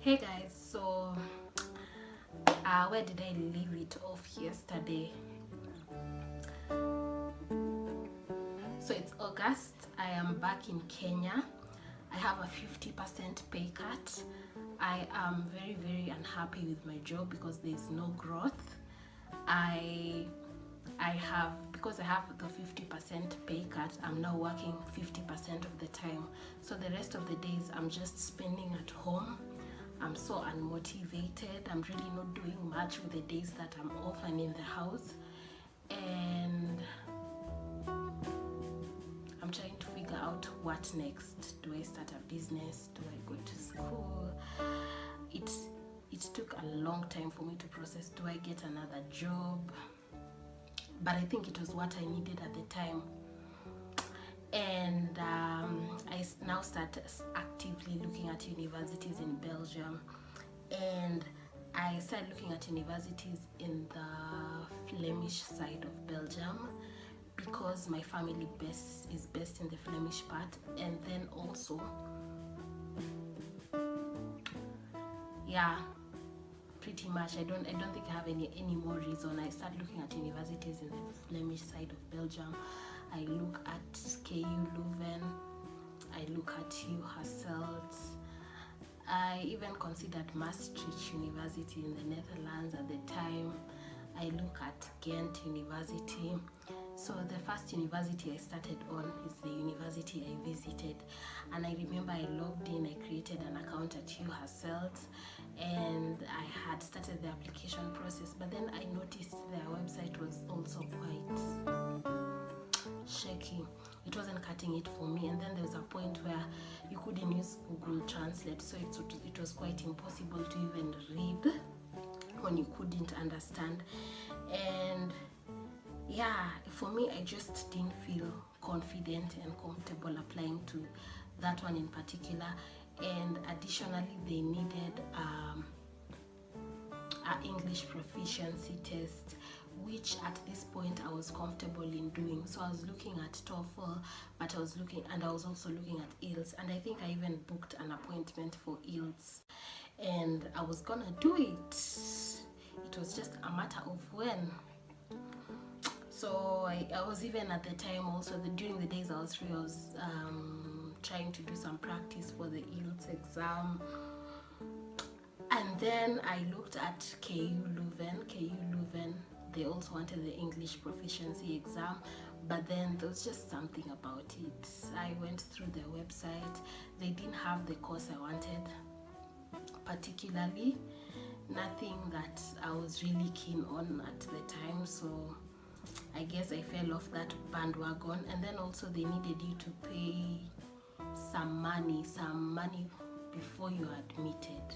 Hey guys, so where did I leave it off yesterday? So it's August. I am back in Kenya. I have a 50% pay cut. I am very unhappy with my job because there is no growth. Because I have the 50% pay cut, I'm now working 50% of the time. So the rest of the days I'm just spending at home. I'm so unmotivated. I'm really not doing much with the days that I'm off and in the house. And I'm trying to figure out what next. Do I start a business? Do I go to school? It took a long time for me to process. Do I get another job? But I think it was what I needed at the time. And I now start actively looking at universities in Belgium, and I started looking at universities in the Flemish side of Belgium because my family is based in the Flemish part. And then also, pretty much I don't think I have any more reason. I start looking at universities in the Flemish side of Belgium. I look at KU Leuven, I look at U Hasselt. I even considered Maastricht University in the Netherlands at the time. I look at Ghent University. So the first university I started on is the university I visited, and I remember I logged in, I created an account at U Hasselt, and I had started the application process, but then I noticed their website was also quite shaky. It wasn't cutting it for me, and then there was a point where you couldn't use Google Translate, so it was quite impossible to even read when you couldn't understand. And for me, I just didn't feel confident and comfortable applying to that one in particular. And additionally, they needed an English proficiency test, which at this point I was comfortable in doing. So I was looking at TOEFL, but I was also looking at IELTS, and I think I even booked an appointment for IELTS, and I was gonna do it. It was just a matter of when. So I was even at the time also, during the days I was free, I was trying to do some practice for the IELTS exam. And then I looked at KU Leuven. They also wanted the English proficiency exam, but then there was just something about it. I went through their website. They didn't have the course I wanted particularly, nothing that I was really keen on at the time. So I guess I fell off that bandwagon. And then also they needed you to pay some money before you are admitted,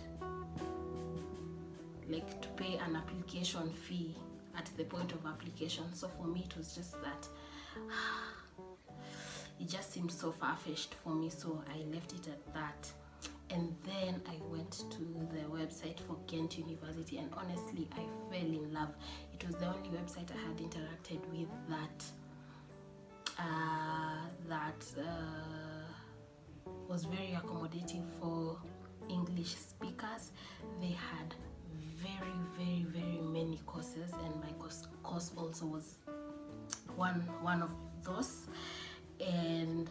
like to pay an application fee at the point of application. So for me, it was just that it just seemed so far-fetched for me, so I left it at that. And then I went to the website for Ghent University, and honestly, I fell in love. It was the only website I had interacted with that was very accommodating for English speakers. They had very many courses, and my course also was one of those. And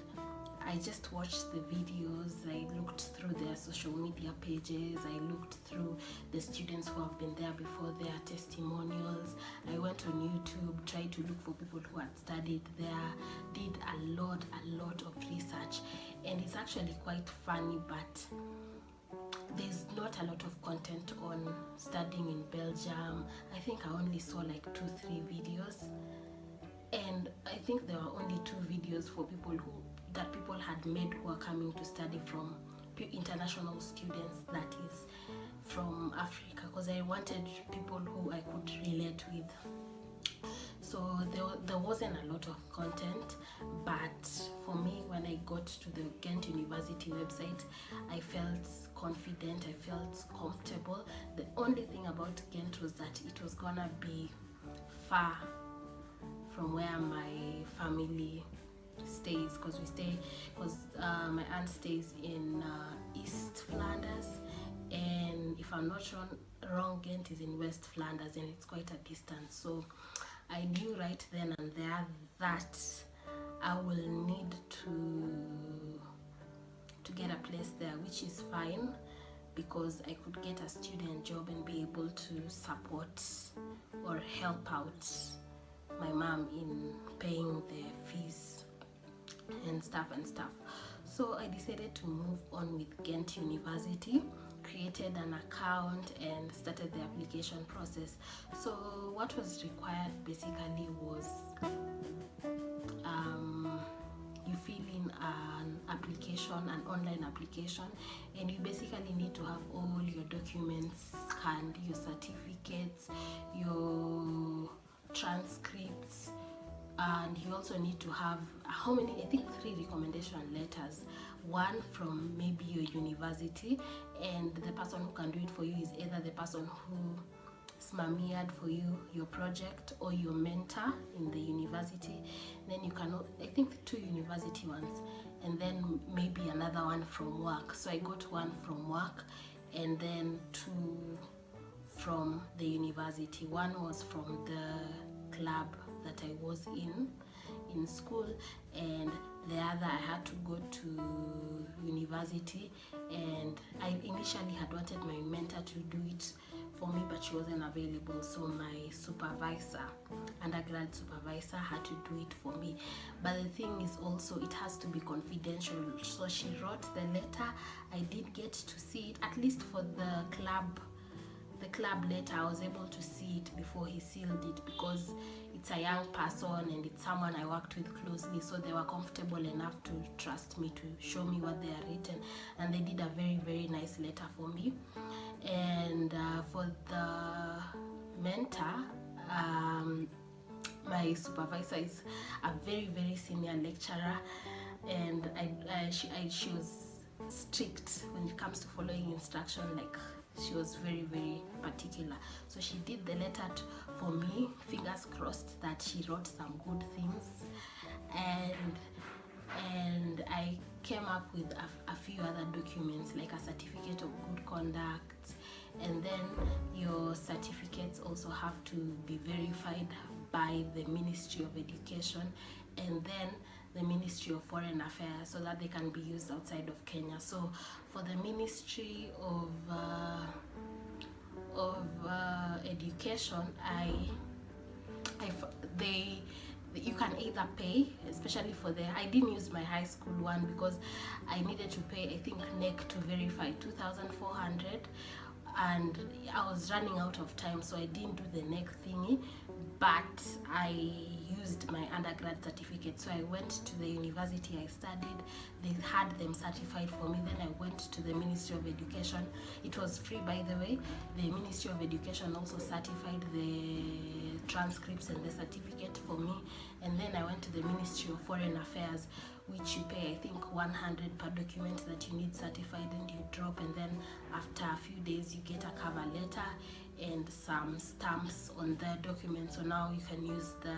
I just watched the videos, I looked through their social media pages, I looked through the students who have been there before, their testimonials. I went on YouTube, tried to look for people who had studied there, did a lot of research. And it's actually quite funny, but there's not a lot of content on studying in Belgium. I think I only saw like 2-3 videos, and I think there were only 2 videos for people had made who are coming to study from international students, that is from Africa, because I wanted people who I could relate with. So there wasn't a lot of content, but for me, when I got to the Ghent University website, I felt confident, I felt comfortable. The only thing about Ghent was that it was gonna be far from where my family stays, because my aunt stays in East Flanders, and if I'm not wrong, Ghent is in West Flanders, and it's quite a distance. So I knew right then and there that I will need to get a place there, which is fine because I could get a student job and be able to support or help out my mom in paying the fees and stuff. So I decided to move on with Ghent University, created an account and started the application process. So what was required basically was you fill in an application, an online application, and you basically need to have all your documents scanned, your certificates, your transcripts, and you also need to have how many, I think 3 recommendation letters, one from maybe your university, and the person who can do it for you is either the person who smeared for you your project or your mentor in the university. Then you can, I think 2 university ones, and then maybe another one from work. So I got one from work and then 2 from the university. One was from the club that I was in school, and the other I had to go to university, and I initially had wanted my mentor to do it for me, but she wasn't available, so my supervisor, undergrad supervisor, had to do it for me. But the thing is also it has to be confidential, so she wrote the letter. I did get to see it, at least for the club letter. I was able to see it before he sealed it because it's a young person and it's someone I worked with closely, so they were comfortable enough to trust me to show me what they are written, and they did a very, very nice letter for me. And for the mentor, my supervisor is a very, very senior lecturer, and she was strict when it comes to following instruction. Like, she was very, very particular. So she did the letter for me, fingers crossed that she wrote some good things, and I came up with a few other documents, like a certificate of good conduct, and then your certificates also have to be verified by the Ministry of Education and then the Ministry of Foreign Affairs, so that they can be used outside of Kenya. So for the Ministry of Education, you can either pay, especially for I didn't use my high school one because I needed to pay, I think, NEC to verify 2,400, and I was running out of time, so I didn't do the NEC thingy, but I used my undergrad certificate. So I went to the university I studied, they had them certified for me. Then I went to the Ministry of Education. It was free, by the way. The Ministry of Education also certified the transcripts and the certificate for me. And then I went to the Ministry of Foreign Affairs, which you pay, I think, 100 per document that you need certified, and you drop, and then after a few days you get a cover letter and some stamps on the document, so now you can use the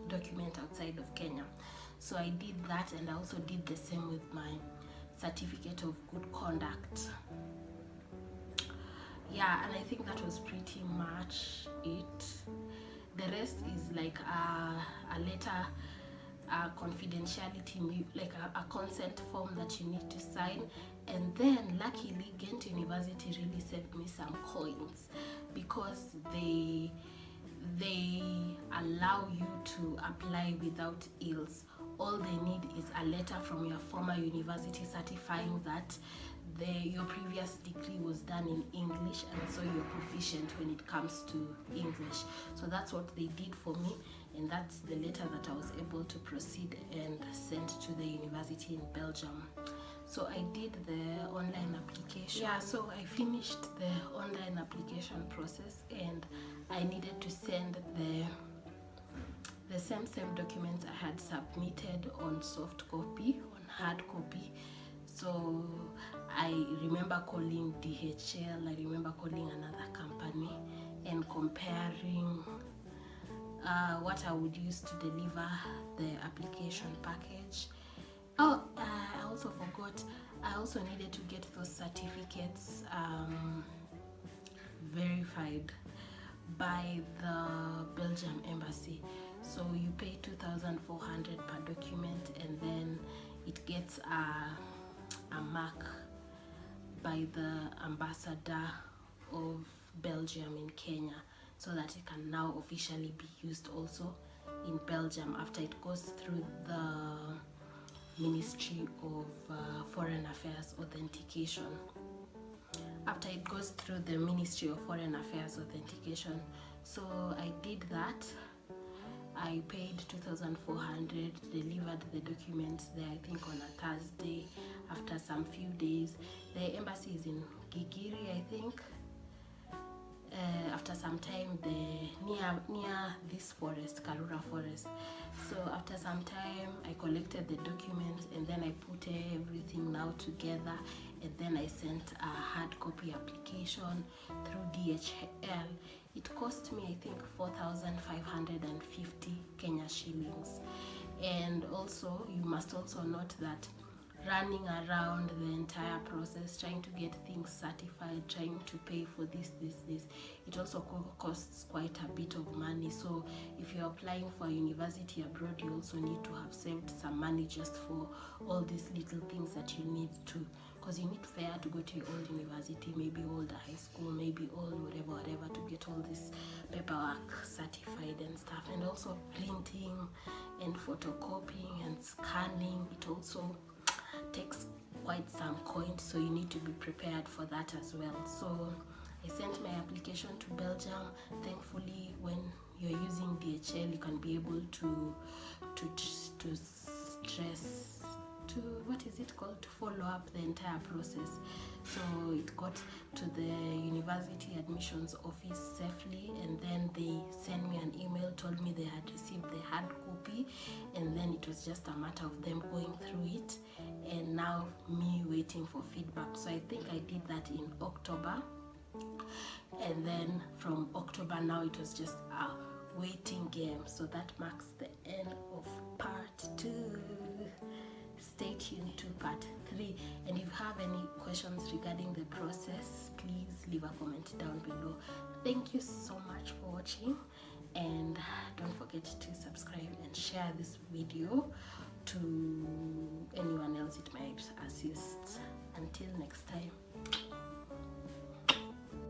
document outside of Kenya. So I did that, and I also did the same with my certificate of good conduct. Yeah, and I think that was pretty much it. The rest is like a letter, a confidentiality, like a consent form that you need to sign. And then luckily Ghent University really saved me some coins, because they allow you to apply without ills. All they need is a letter from your former university certifying that your previous degree was done in English, and so you're proficient when it comes to English. So that's what they did for me, and that's the letter that I was able to proceed and send to the university in Belgium. So I did the online application. Yeah, so I finished the online application process, and I needed to send the same documents I had submitted on soft copy, on hard copy. So I remember calling DHL, I remember calling another company and comparing what I would use to deliver the application package. I also forgot, I also needed to get those certificates verified by the Belgium embassy. So you pay 2,400 per document, and then it gets a mark by the ambassador of Belgium in Kenya, so that it can now officially be used also in Belgium after it goes through the Ministry of Foreign Affairs authentication. After it goes through the Ministry of Foreign Affairs authentication. So I did that. I paid 2,400, delivered the documents there, I think on a Thursday. After some few days, the embassy is in Gigiri, I think. After some time, near this forest, Karura Forest. So after some time, I collected the documents, and then I put everything now together, and then I sent a hard copy application through DHL. It cost me, I think, 4,550 Kenya shillings. And also, you must also note that running around the entire process, trying to get things certified, trying to pay for this, it also costs quite a bit of money. So if you're applying for a university abroad, you also need to have saved some money just for all these little things that you need to, because you need fare to go to your old university, maybe old high school, maybe old whatever, to get all this paperwork certified and stuff. And also printing and photocopying and scanning, it also takes quite some coins, so you need to be prepared for that as well. So I sent my application to Belgium. Thankfully, when you're using DHL, you can be able to follow up the entire process. So it got to the university admissions office safely, and then they sent me an email, told me they had received the hard copy, and then it was just a matter of them going through it, and now me waiting for feedback. So I think I did that in October, and then from October now it was just a waiting game. So that marks the end of part 2. Stay tuned to part 3, and if you have any questions regarding the process, please leave a comment down below. Thank you so much for watching, and don't forget to subscribe and share this video to anyone else it might assist. Until next time.